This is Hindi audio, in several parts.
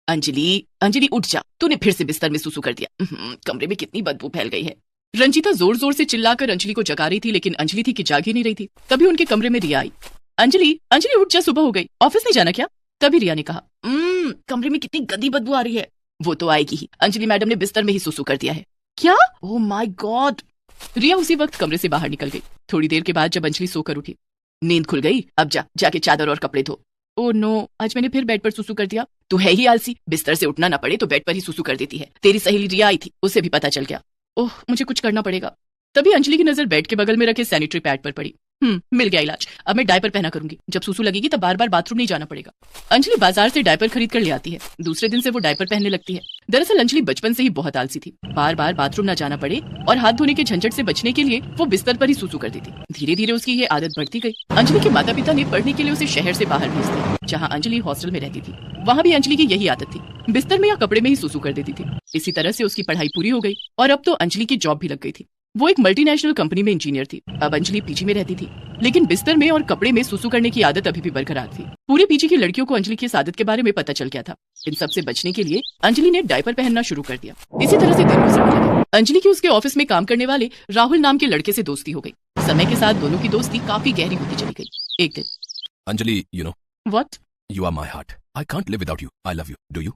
अंजलि, अंजलि उठ जा, तूने फिर से बिस्तर में सुसु कर दिया। कमरे में कितनी बदबू फैल गई है। रंजीता जोर जोर से चिल्लाकर अंजलि को जगा रही थी, लेकिन अंजलि थी कि जाग ही नहीं रही थी। तभी उनके कमरे में रिया आई। अंजलि, अंजलि उठ जा, सुबह हो गई, ऑफिस नहीं जाना क्या? तभी रिया ने कहा, कमरे में कितनी गंदी बदबू आ रही है। वो तो आएगी ही, अंजलि मैडम ने बिस्तर में ही सुसु कर दिया है। क्या? Oh my God. रिया उसी वक्त कमरे से बाहर निकल गई। थोड़ी देर के बाद जब अंजलि सोकर उठी, नींद खुल गई, अब जाके चादर और कपड़े धो। ओह नो, आज मैंने फिर बेड पर सुसु कर दिया। तू है ही आलसी, बिस्तर से उठना ना पड़े तो बेड पर ही सुसु कर देती है। तेरी सहेली रिया आई थी, उसे भी पता चल गया। ओह, मुझे कुछ करना पड़ेगा। तभी अंजलि की नजर बेड के बगल में रखे सैनिटरी पैड पर पड़ी। मिल गया इलाज। अब मैं डायपर पहना करूंगी, जब सुसु लगेगी तब बार बार बाथरूम नहीं जाना पड़ेगा। अंजलि बाजार से डायपर खरीद कर ले आती है। दूसरे दिन से वो डायपर पहनने लगती है। दरअसल अंजलि बचपन से ही बहुत आलसी थी। बार बार बाथरूम न जाना पड़े और हाथ धोने के झंझट से बचने के लिए वो बिस्तर पर ही सुसु कर देती। धीरे धीरे उसकी ये आदत बढ़ती गई। अंजलि के माता पिता ने पढ़ने के लिए उसे शहर से बाहर भेज दिया, जहाँ अंजलि हॉस्टल में रहती थी। वहाँ भी अंजलि की यही आदत थी, बिस्तर में या कपड़े में ही सुसु कर देती थी। इसी तरह से उसकी पढ़ाई पूरी हो गई और अब तो अंजलि की जॉब भी लग गई थी। वो एक मल्टीनेशनल कंपनी में इंजीनियर थी। अब अंजलि पीजी में रहती थी, लेकिन बिस्तर में और कपड़े में सुसु करने की आदत अभी भी बरकरार थी। पूरे पीजी की लड़कियों को अंजलि की इस आदत के बारे में पता चल गया था। इन सब से बचने के लिए अंजलि ने डायपर पहनना शुरू कर दिया। इसी तरह से दिन गुजरने लगे। अंजलि की उसके ऑफिस में काम करने वाले राहुल नाम के लड़के से दोस्ती हो गई। समय के साथ दोनों की दोस्ती काफी गहरी होती चली गई। एक दिन, Anjali, you know, what? you are my heart. I can't live without you. I love you. Do you?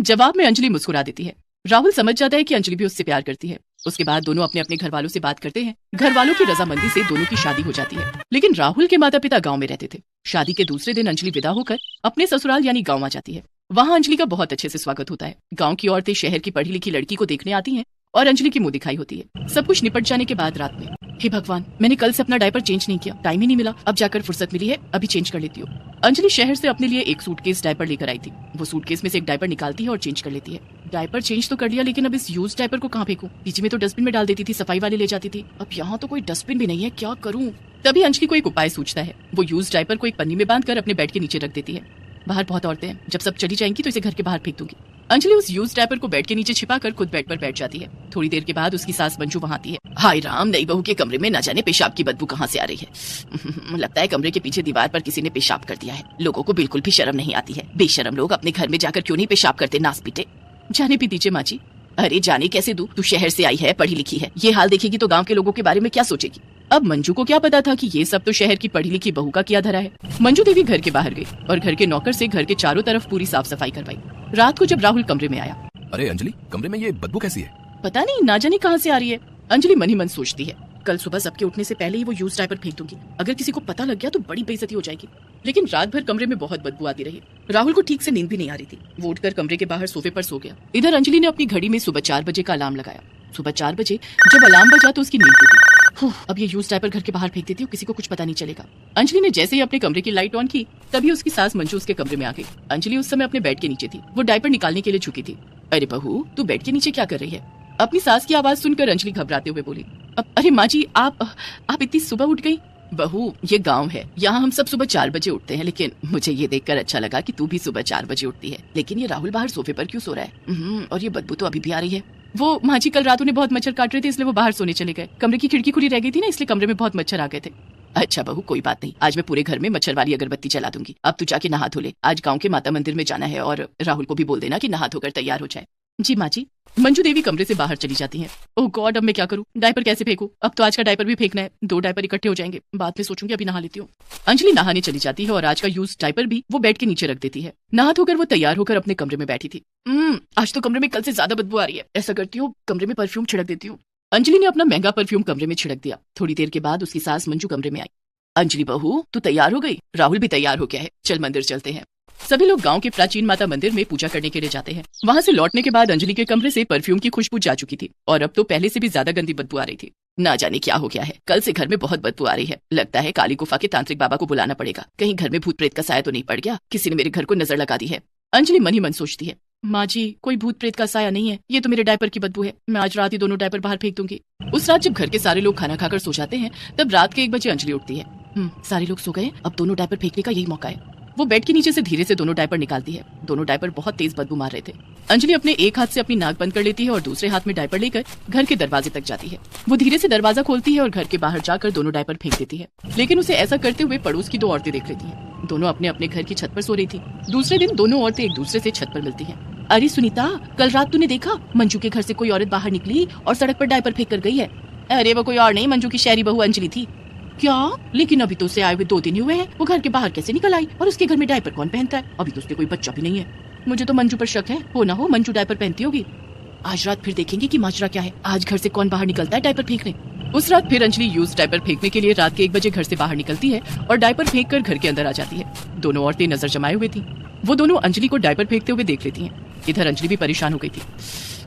जवाब में अंजलि मुस्कुरा देती है। राहुल समझ जाता है कि अंजलि भी उससे प्यार करती है। उसके बाद दोनों अपने अपने घर वालों से बात करते हैं। घर वालों की रजामंदी से दोनों की शादी हो जाती है। लेकिन राहुल के माता पिता गांव में रहते थे। शादी के दूसरे दिन अंजलि विदा होकर अपने ससुराल यानी गांव आ जाती है। वहां अंजलि का बहुत अच्छे से स्वागत होता है। गांव की औरतें शहर की पढ़ी लिखी लड़की को देखने आती हैं और अंजलि की मुंह दिखाई होती है। सब कुछ निपट जाने के बाद रात में, हे भगवान, मैंने कल से अपना डायपर चेंज नहीं किया, टाइम ही नहीं मिला, अब जाकर फुर्सत मिली है, अभी चेंज कर लेती हूँ। अंजलि शहर से अपने लिए एक सूटकेस डायपर लेकर आई थी। वो सूटकेस में से एक डायपर निकालती है और चेंज कर लेती है। डायपर चेंज तो कर लिया, लेकिन अब इस यूज डायपर को कहाँ फेंकूं? पीछे में तो डस्टबिन में डाल देती थी, सफाई वाले ले जाती थी। अब यहाँ तो कोई डस्टबिन भी नहीं है, क्या करूँ? तभी अंजलि को एक उपाय सूझता है। वो यूज डायपर को एक पन्नी में बांधकर अपने बेड के नीचे रख देती है। बाहर बहुत औरतें हैं, जब सब चली जाएंगी तो इसे घर के बाहर फेंक दूंगी। अंजलि उस यूज डायपर को बेड के नीचे छिपाकर खुद बेड पर बैठ जाती है। थोड़ी देर के बाद उसकी सास मंजू वहाँ आती है। हाय राम, नई बहू के कमरे में न जाने पेशाब की बदबू कहाँ से आ रही है। लगता है कमरे के पीछे दीवार पर किसी ने पेशाब कर दिया है। लोगों को बिल्कुल भी शर्म नहीं आती है। बेशरम लोग अपने घर में जाकर क्यों नहीं पेशाब करते, नास पीटे। जाने भी दीजिए माँ जी। अरे जाने कैसे दूं? तू शहर से आई है, पढ़ी लिखी है, ये हाल देखेगी तो गांव के लोगों के बारे में क्या सोचेगी? अब मंजू को क्या पता था कि ये सब तो शहर की पढ़ी लिखी बहू का किया धरा है। मंजू देवी घर के बाहर गई और घर के नौकर से घर के चारों तरफ पूरी साफ सफाई करवाई। रात को जब राहुल कमरे में आया, अरे अंजलि, कमरे में ये बदबू कैसी है? पता नहीं, ना जाने कहाँ से आ रही है। अंजलि मन ही मन सोचती है, कल सुबह सबके उठने से पहले ही वो यूज डायपर फेंक दूंगी। अगर किसी को पता लग गया तो बड़ी बेइज्जती हो जाएगी। लेकिन रात भर कमरे में बहुत बदबू आती रही। राहुल को ठीक से नींद भी नहीं आ रही थी। वो उठकर कमरे के बाहर सोफे पर सो गया। इधर अंजलि ने अपनी घड़ी में सुबह 4 बजे का अलार्म लगाया। सुबह 4 बजे जब अलार्म बजा तो उसकी नींद टूटी। अब ये यूज डायपर घर के बाहर फेंक देती हूँ, किसी को कुछ पता नहीं चलेगा। अंजलि ने जैसे ही अपने कमरे की लाइट ऑन की, तभी उसकी सास मंजू उसके कमरे में आ गई। अंजलि उस समय अपने बेड के नीचे थी। वो डायपर निकालने के लिए झुकी थी। अरे बहू, तू बेड के नीचे क्या कर रही है? अपनी सास की आवाज सुनकर अंजलि घबराते हुए बोली, अरे माँ जी, आप इतनी सुबह उठ गई? बहू, ये गांव है, यहाँ हम सब सुबह 4 बजे उठते हैं, लेकिन मुझे ये देखकर अच्छा लगा कि तू भी सुबह 4 बजे उठती है। लेकिन ये राहुल बाहर सोफे पर क्यों सो रहा है? और ये बदबू तो अभी भी आ रही है। वो माँ जी, कल रात उन्हें बहुत मच्छर काट रहे थे, इसलिए वो बाहर सोने चले गए। कमरे की खिड़की खुली रह गई थी ना, इसलिए कमरे में बहुत मच्छर आ गए थे। अच्छा बहू, कोई बात नहीं, आज मैं पूरे घर में मच्छर वाली अगरबत्ती जला दूंगी। अब तू जाके नहा धो ले, आज गाँव के माता मंदिर में जाना है, और राहुल को भी बोल देना कि नहा धोकर तैयार हो जाए। जी माँ जी। मंजू देवी कमरे से बाहर चली जाती हैं। ओह गॉड, अब मैं क्या करूं? डायपर कैसे फेंकूं? अब तो आज का डायपर भी फेंकना है। 2 डायपर इकट्ठे हो जाएंगे, बाद में सोचूंगी, अभी नहा लेती हूँ। अंजलि नहाने चली जाती है और आज का यूज डायपर भी वो बेड के नीचे रख देती है। नहा धोकर वो तैयार होकर अपने कमरे में बैठी थी। आज तो कमरे में कल से ज्यादा बदबू आ रही है। ऐसा करती हूँ, कमरे में परफ्यूम छिड़क देती हूँ। अंजलि ने अपना महंगा परफ्यूम कमरे में छिड़क दिया। थोड़ी देर के बाद उसकी सास मंजू कमरे में आई। अंजलि बहू, तू तैयार हो गई? राहुल भी तैयार हो गया है, चल मंदिर चलते हैं। सभी लोग गांव के प्राचीन माता मंदिर में पूजा करने के लिए जाते हैं। वहां से लौटने के बाद अंजलि के कमरे से परफ्यूम की खुशबू जा चुकी थी और अब तो पहले से भी ज्यादा गंदी बदबू आ रही थी। ना जाने क्या हो गया है, कल से घर में बहुत बदबू आ रही है। लगता है काली गुफा के तांत्रिक बाबा को बुलाना पड़ेगा। कहीं घर में भूत प्रेत का साया तो नहीं पड़ गया? किसी ने मेरे घर को नजर लगा दी है। अंजलि मन ही मन सोचती है, माँ जी, कोई भूत प्रेत का साया नहीं है, ये तो मेरे डायपर की बदबू है। मैं आज रात ही दोनों डायपर बाहर फेंक दूंगी। उस रात जब घर के सारे लोग खाना खाकर सो जाते हैं, तब रात के 1 बजे अंजलि उठती है। सारे लोग सो गए, अब दोनों डायपर फेंकने का यही मौका है। वो बेड के नीचे से धीरे से दोनों डायपर निकालती है। दोनों डायपर बहुत तेज बदबू मार रहे थे। अंजलि अपने एक हाथ से अपनी नाक बंद कर लेती है और दूसरे हाथ में डायपर लेकर घर के दरवाजे तक जाती है। वो धीरे से दरवाजा खोलती है और घर के बाहर जाकर दोनों डायपर फेंक देती है, लेकिन उसे ऐसा करते हुए पड़ोस की 2 औरतें देख लेती हैं। दोनों अपने अपने घर की छत पर सो रही थी। दूसरे दिन दोनों औरतें एक दूसरे से छत पर मिलती हैं। अरे सुनीता, कल रात तूने देखा मंजू के घर से कोई औरत बाहर निकली और सड़क पर डायपर फेंक कर गई है। अरे वो कोई और नहीं, मंजू की शहरी बहू अंजलि थी। क्या? लेकिन अभी तो उसे आए हुए 2 दिन ही हुए हैं। वो घर के बाहर कैसे निकल आई? और उसके घर में डायपर कौन पहनता है? अभी तो उसके कोई बच्चा भी नहीं है। मुझे तो मंजू पर शक है, हो ना हो मंजू डायपर पहनती होगी। आज रात फिर देखेंगे कि माजरा क्या है। आज घर से कौन बाहर निकलता है डायपर फेंकने। उस रात फिर अंजलि यूज डायपर फेंकने के लिए रात के 1 बजे घर से बाहर निकलती है और डायपर फेंक कर घर के अंदर आ जाती है। दोनों औरतें नजर जमाए हुए थी। वो दोनों अंजलि को डायपर फेंकते हुए देख लेती हैं। इधर अंजलि भी परेशान हो गई थी।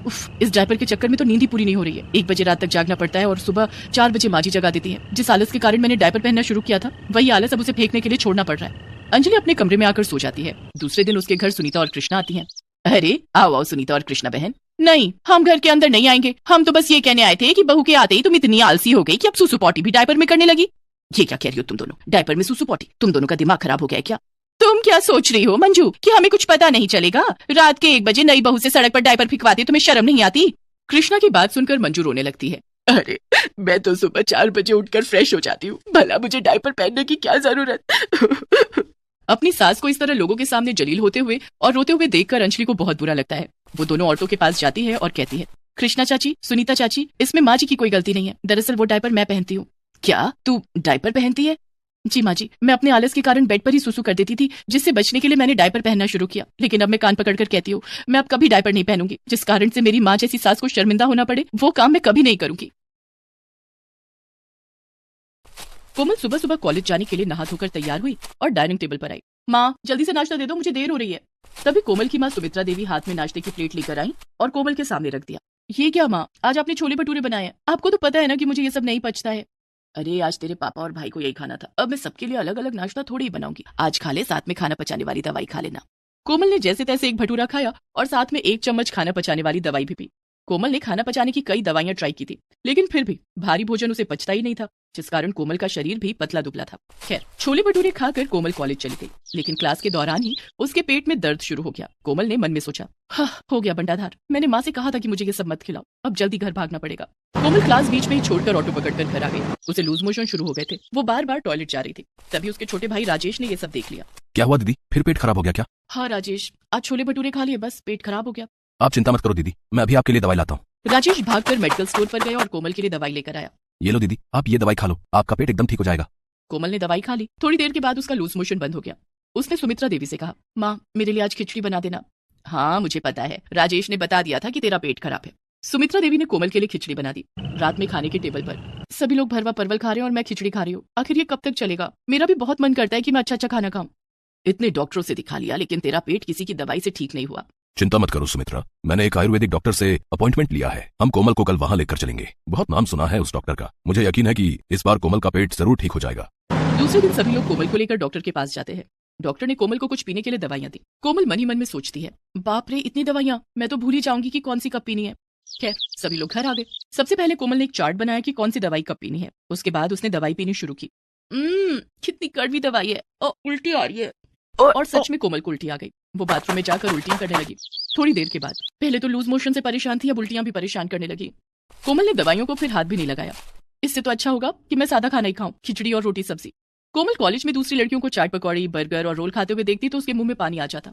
उफ, इस डायपर के चक्कर में तो नींद ही पूरी नहीं हो रही है। 1 बजे रात तक जागना पड़ता है और सुबह 4 बजे माँ जी जगा देती है। जिस आलस के कारण मैंने डायपर पहनना शुरू किया था, वही आलस अब उसे फेंकने के लिए छोड़ना पड़ रहा है। अंजलि अपने कमरे में आकर सो जाती है। दूसरे दिन उसके घर सुनीता और कृष्णा आती हैं। अरे आओ आओ सुनीता और कृष्णा बहन। नहीं, हम घर के अंदर नहीं आएंगे। हम तो बस ये कहने आए थे कि बहू के आते ही तुम इतनी आलसी हो गई कि अब सुसु पॉटी भी डायपर में करने लगी। ये क्या कह रही हो तुम दोनों? डायपर में सुसु पॉटी? तुम दोनों का दिमाग खराब हो गया है क्या? तुम क्या सोच रही हो मंजू कि हमें कुछ पता नहीं चलेगा? रात के 1 बजे नई बहू से सड़क पर डायपर फिकवाती, तुम्हें शर्म नहीं आती? कृष्णा की बात सुनकर मंजू रोने लगती है। अरे मैं तो सुबह 4 बजे उठकर फ्रेश हो जाती हूँ, भला मुझे डायपर पहनने की क्या जरूरत? अपनी सास को इस तरह लोगों के सामने जलील होते हुए और रोते हुए देखकर अंजलि को बहुत बुरा लगता है। वो दोनों औरतों के पास जाती है और कहती है, कृष्णा चाची, सुनीता चाची, इसमें माँ जी की कोई गलती नहीं है। दरअसल वो डायपर मैं पहनती हूँ। क्या तू डायपर पहनती है? जी माँ जी, मैं अपने आलस के कारण बेड पर ही सुसु कर देती थी, जिससे बचने के लिए मैंने डायपर पहनना शुरू किया। लेकिन अब मैं कान पकड़कर कहती हूँ, मैं अब कभी डायपर नहीं पहनूंगी। जिस कारण से मेरी माँ जैसी सास को शर्मिंदा होना पड़े, वो काम मैं कभी नहीं करूंगी। कोमल सुबह सुबह कॉलेज जाने के लिए नहा धोकर तैयार हुई और डाइनिंग टेबल पर आई। माँ जल्दी से नाश्ता दे दो, मुझे देर हो रही है। तभी कोमल की माँ सुमित्रा देवी हाथ में नाश्ते की प्लेट लेकर आई और कोमल के सामने रख दिया। ये क्या माँ, आज आपने छोले भटूरे बनाए हैं? आपको तो पता है ना कि मुझे ये सब नहीं पचता है। अरे आज तेरे पापा और भाई को यही खाना था, अब मैं सबके लिए अलग अलग नाश्ता थोड़ी ही बनाऊंगी। आज खा ले, साथ में खाना पचाने वाली दवाई खा लेना। कोमल ने जैसे तैसे एक भटूरा खाया और साथ में 1 चम्मच खाना पचाने वाली दवाई भी पी। कोमल ने खाना पचाने की कई दवाइयां ट्राई की थी, लेकिन फिर भी भारी भोजन उसे पचता ही नहीं था, जिस कारण कोमल का शरीर भी पतला दुबला था। खैर, छोले भटूरे खाकर कोमल कॉलेज चली गई, लेकिन क्लास के दौरान ही उसके पेट में दर्द शुरू हो गया। कोमल ने मन में सोचा, हाँ हो गया बंटाधार, मैंने माँ से कहा था कि मुझे ये सब मत खिलाओ, अब जल्दी घर भागना पड़ेगा। कोमल क्लास बीच में ही छोड़कर ऑटो पकड़कर घर आ गई। उसे लूज मोशन शुरू हो गए थे, वो बार बार टॉयलेट जा रही थी। तभी उसके छोटे भाई राजेश ने ये सब देख लिया। क्या हुआ दीदी, फिर पेट खराब हो गया क्या? हाँ राजेश, आज छोले भटूरे खा लिए, बस पेट खराब हो गया। आप चिंता मत करो दीदी, मैं अभी आपके लिए दवाई लाता हूँ। राजेश भागकर मेडिकल स्टोर पर गया और कोमल के लिए दवाई लेकर आया। ये लो दीदी, आप ये दवाई खा लो, आपका पेट एकदम ठीक हो जाएगा। कोमल ने दवाई खा ली। थोड़ी देर के बाद उसका लूज मोशन बंद हो गया। उसने सुमित्रा देवी से कहा, माँ मेरे लिए आज खिचड़ी बना देना। हाँ मुझे पता है, राजेश ने बता दिया था कि तेरा पेट खराब है। सुमित्रा देवी ने कोमल के लिए खिचड़ी बना दी। रात में खाने के टेबल पर सभी लोग भरवा परवल खा रहे हैं और मैं खिचड़ी खा रही हूँ। आखिर ये कब तक चलेगा? मेरा भी बहुत मन करता है कि मैं अच्छा अच्छा खाना खाऊं। इतने डॉक्टरों से दिखा लिया, लेकिन तेरा पेट किसी की दवाई से ठीक नहीं हुआ। चिंता मत करो सुमित्रा, मैंने एक आयुर्वेदिक डॉक्टर से अपॉइंटमेंट लिया है। हम कोमल को कल वहाँ लेकर चलेंगे। बहुत नाम सुना है उस डॉक्टर का, मुझे यकीन है कि इस बार कोमल का पेट जरूर ठीक हो जाएगा। दूसरे दिन सभी लोग कोमल को लेकर डॉक्टर के पास जाते हैं। डॉक्टर ने कोमल को कुछ पीने के लिए दवाइयां दी। कोमल मन ही मन में सोचती है, बाप रे इतनी दवाइयां, मैं तो भूल ही जाऊंगी कि कौन सी कब पीनी है। खैर सभी लोग घर आ गए। सबसे पहले कोमल ने एक चार्ट बनाया कि कौन सी दवाई कब पीनी है। उसके बाद उसने दवाई पीनी शुरू की। कितनी कड़वी दवाई है, उल्टी आ रही है। और सच में कोमल को उल्टी आ गई। वो बाथरूम में जाकर उल्टियां करने लगी। थोड़ी देर के बाद, पहले तो लूज मोशन से परेशान थी, अब उल्टियां भी परेशान करने लगी। कोमल ने दवाइयों को फिर हाथ भी नहीं लगाया। इससे तो अच्छा होगा कि मैं सादा खाना ही खाऊं, खिचड़ी और रोटी सब्जी। कोमल कॉलेज में दूसरी लड़कियों को चाट पकौड़ी, बर्गर और रोल खाते हुए देखती तो उसके मुंह में पानी आ जाता।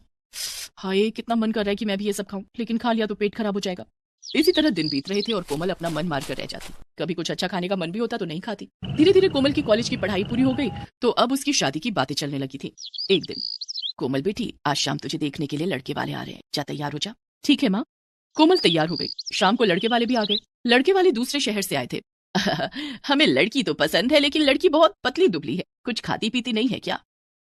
हाय कितना मन कर रहा है कि मैं भी ये सब खाऊं, लेकिन खा लिया तो पेट खराब हो जाएगा। इसी तरह दिन बीत रहे थे और कोमल अपना मन मार कर रह जाती। कभी कुछ अच्छा खाने का मन भी होता तो नहीं खाती। धीरे धीरे कोमल की कॉलेज की पढ़ाई पूरी हो गई तो अब उसकी शादी की बातें चलने लगी थी। एक दिन, कोमल बेटी आज शाम तुझे देखने के लिए लड़के वाले आ रहे हैं, जा तैयार हो जा। ठीक है माँ। कोमल तैयार हो गई। शाम को लड़के वाले भी आ गए। लड़के वाले दूसरे शहर से आए थे। हमें लड़की तो पसंद है, लेकिन लड़की बहुत पतली दुबली है, कुछ खाती पीती नहीं है क्या?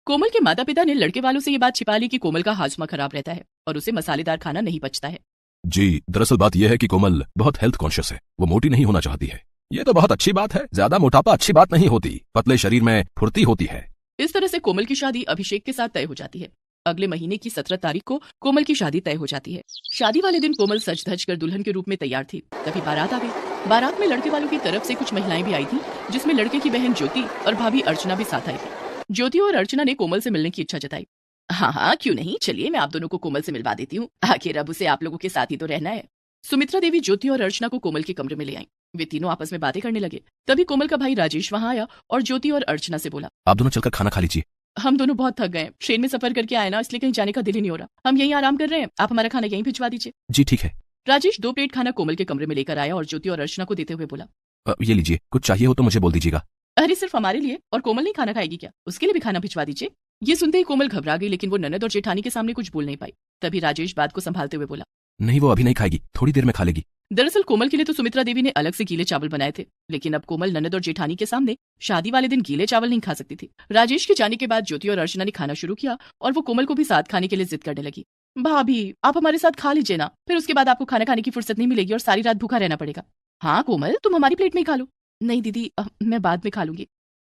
कोमल के माता पिता ने लड़के वालों से ये बात छिपा ली कि कोमल का हाजमा खराब रहता है और उसे मसालेदार खाना नहीं पचता है। जी, दरअसल बात यह है कि कोमल बहुत हेल्थ कॉन्शियस है, वो मोटी नहीं होना चाहती है। ये तो बहुत अच्छी बात है, ज्यादा मोटापा अच्छी बात नहीं होती, पतले शरीर में फुर्ती होती है। इस तरह से कोमल की शादी अभिषेक के साथ तय हो जाती है। अगले महीने की 17 तारीख को कोमल की शादी तय हो जाती है। शादी वाले दिन कोमल सज धज कर दुल्हन के रूप में तैयार थी। तभी बारात आ गई। बारात में लड़के वालों की तरफ से कुछ महिलाएं भी आई थी, जिसमें लड़के की बहन ज्योति और भाभी अर्चना भी साथ आई थी। ज्योति और अर्चना ने कोमल से मिलने की इच्छा जताई। हाँ हाँ, क्यों नहीं, चलिए मैं आप दोनों को कोमल से मिलवा देती हूँ। आखिर अब उसे आप लोगों के साथ ही तो रहना है। सुमित्रा देवी ज्योति और अर्चना को कोमल के कमरे में ले आई। वे तीनों आपस में बातें करने लगे। तभी कोमल का भाई राजेश वहां आया और ज्योति और अर्चना से बोला, आप दोनों चलकर खाना खा लीजिए। हम दोनों बहुत थक गए हैं, ट्रेन में सफर करके आए ना, इसलिए कहीं जाने का दिल ही नहीं हो रहा। हम यहीं आराम कर रहे हैं, आप हमारा खाना यहीं भिजवा दीजिए। जी ठीक है। राजेश 2 प्लेट खाना कोमल के कमरे में लेकर आया और ज्योति और अर्चना को देते हुए बोला, ये लीजिए, कुछ चाहिए हो तो मुझे बोल दीजिएगा। अरे सिर्फ हमारे लिए, और कोमल नहीं खाना खाएगी क्या? उसके लिए भी खाना भिजवा दीजिए। ये सुनते ही कोमल घबरा गई, लेकिन वो ननद और जेठानी के सामने कुछ बोल नहीं पाई। तभी राजेश बात को संभालते हुए बोला, नहीं, वो अभी नहीं खाएगी, थोड़ी देर में खा लेगी। दरअसल कोमल के लिए तो सुमित्रा देवी ने अलग से गीले चावल बनाए थे, लेकिन अब कोमल ननद और जेठानी के सामने शादी वाले दिन गीले चावल नहीं खा सकती थी। राजेश के जाने के बाद ज्योति और अर्चना ने खाना शुरू किया और वो कोमल को भी साथ खाने के लिए जिद करने लगी। भाभी, आप हमारे साथ खा लीजिए ना, फिर उसके बाद आपको खाना खाने की फुर्सत नहीं मिलेगी और सारी रात भूखा रहना पड़ेगा। हाँ कोमल, तुम हमारी प्लेट में ही खा लो। नहीं दीदी, मैं बाद में खा लूंगी।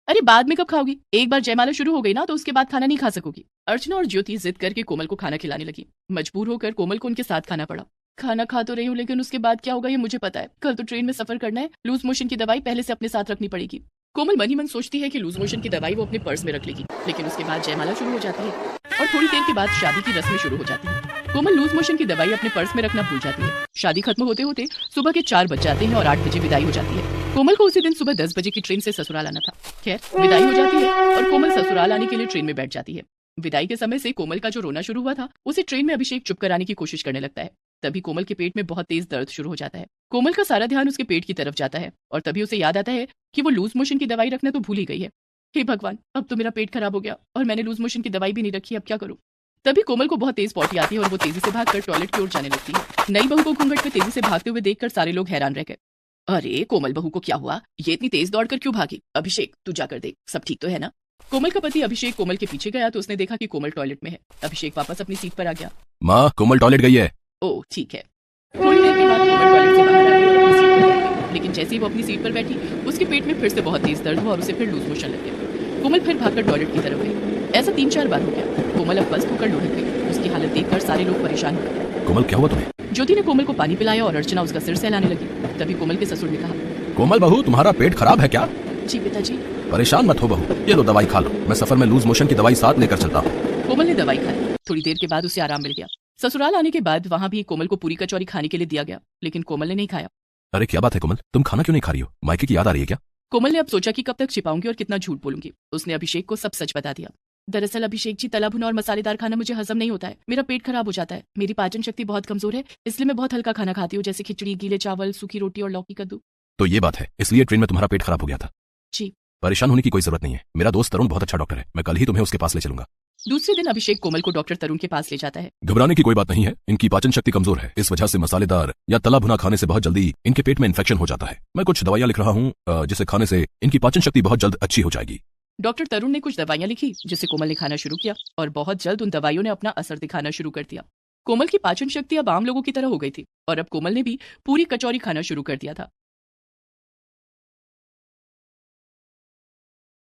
अरे बाद में कब खाओगी? एक बार जयमाला शुरू हो गई ना तो उसके बाद खाना नहीं खा सकोगी। अर्चना और ज्योति जिद करके कोमल को खाना खिलाने लगी। मजबूर होकर कोमल को उनके साथ खाना पड़ा। खाना खा तो रही हूँ, लेकिन उसके बाद क्या होगा ये मुझे पता है। कल तो ट्रेन में सफर करना है, लूज मोशन की दवाई पहले से अपने साथ रखनी पड़ेगी। कोमल मन ही मन सोचती है कि लूज मोशन की दवाई वो अपने पर्स में रख लेगी, लेकिन उसके बाद जयमाला शुरू हो जाती है और थोड़ी देर के बाद शादी की रस्में शुरू हो जाती है। कोमल लूज मोशन की दवाई अपने पर्स में रखना भूल जाती है। शादी खत्म होते होते सुबह के 4 बज जाते हैं और 8 बजे विदाई हो जाती है। कोमल को उसी दिन सुबह 10 बजे की ट्रेन से ससुराल आना था। खैर विदाई हो जाती है और कोमल ससुराल आने के लिए ट्रेन में बैठ जाती है। विदाई के समय से कोमल का जो रोना शुरू हुआ था, उसे ट्रेन में अभिषेक चुप कराने की कोशिश करने लगता है। तभी कोमल के पेट में बहुत तेज दर्द शुरू हो जाता है। कोमल का सारा ध्यान उसके पेट की तरफ जाता है और तभी उसे याद आता है कि वो लूज मोशन की दवाई रखना तो भूल ही गई है। हे भगवान, अब तो मेरा पेट खराब हो गया और मैंने लूज मोशन की दवाई भी नहीं रखी, अब क्या करूं? तभी कोमल को बहुत तेज पॉटी आती है और वो तेजी से भागकर टॉयलेट की ओर जाने लगती है। नई बहू को घूंघट में तेजी से भागते हुए देखकर सारे लोग हैरान रह गए। अरे कोमल बहू को क्या हुआ? ये इतनी तेज दौड़कर क्यों भागी? अभिषेक, तू जाकर देख, सब ठीक तो है ना? कोमल का पति अभिषेक कोमल के पीछे गया तो उसने देखा कि कोमल टॉयलेट में है। अभिषेक वापस अपनी सीट पर आ गया। माँ, कोमल टॉयलेट गई है। ओह ठीक है। थोड़ी देर के बाद कोमल टॉयलेट से बाहर आ गई और अपनी सीट पर बैठ गई, लेकिन जैसे ही वो अपनी सीट पर बैठी उसके पेट में फिर से बहुत तेज दर्द हुआ और उसे फिर लूज मोशन लग गया। कोमल फिर भागकर टॉयलेट की तरफ गई। ऐसा 3-4 बार हो गया। कोमल अब बस होकर लुढ़क गई। उसकी हालत देखकर सारे लोग परेशान हो गए। कोमल, क्या हुआ तुम्हें? ज्योति ने कोमल को पानी पिलाया और अर्चना उसका सिर सहलाने लगी। तभी कोमल के ससुर ने कहा, कोमल बहू, तुम्हारा पेट खराब है क्या? जी पिताजी। परेशान मत हो बहू, ये लो दवाई खा लो, मैं सफर में लूज मोशन की दवाई साथ लेकर चलता हूँ। कोमल ने दवाई खाई। थोड़ी देर के बाद उसे आराम मिल गया। ससुराल आने के बाद वहाँ भी कोमल को पूरी कचौरी खाने के लिए दिया गया, लेकिन कोमल ने नहीं खाया। अरे क्या बात है कोमल, तुम खाना क्यों नहीं खा रही हो? मायके की याद आ रही है क्या? कोमल ने अब सोचा कि कब तक छिपाऊंगी और कितना झूठ बोलूंगी। उसने अभिषेक को सब सच बता दिया। दरअसल अभिषेक जी, तला भुना और मसालेदार खाना मुझे हजम नहीं होता है। मेरा पेट खराब हो जाता है। मेरी पाचन शक्ति बहुत कमजोर है, इसलिए मैं बहुत हल्का खाना खाती हूँ, जैसे खिचड़ी, गीले चावल, सूखी रोटी और लौकी कद्दू। तो ये बात है, इसलिए ट्रेन में तुम्हारा पेट खराब हो गया था? जी। परेशान होने की कोई जरूरत नहीं है, मेरा दोस्त तरुण बहुत अच्छा डॉक्टर है, मैं कल ही तुम्हें उसके पास ले चलूंगा। दूसरे दिन अभिषेक कोमल को डॉक्टर तरुण के पास ले जाता है। घबराने की कोई बात नहीं है, इनकी पाचन शक्ति कमजोर है, इस वजह से मसालेदार या तला भुना खाने से बहुत जल्दी इनके पेट में इन्फेक्शन हो जाता है। मैं कुछ दवाइयां लिख रहा हूँ जिसे खाने से इनकी पाचन शक्ति बहुत जल्द अच्छी हो जाएगी। डॉक्टर तरुण ने कुछ दवाइयां लिखी, जिसे कोमल ने खाना शुरू किया और बहुत जल्द उन दवाइयों ने अपना असर दिखाना शुरू कर दिया। कोमल की पाचन शक्ति अब आम लोगों की तरह हो गई थी और अब कोमल ने भी पूरी कचौरी खाना शुरू कर दिया था।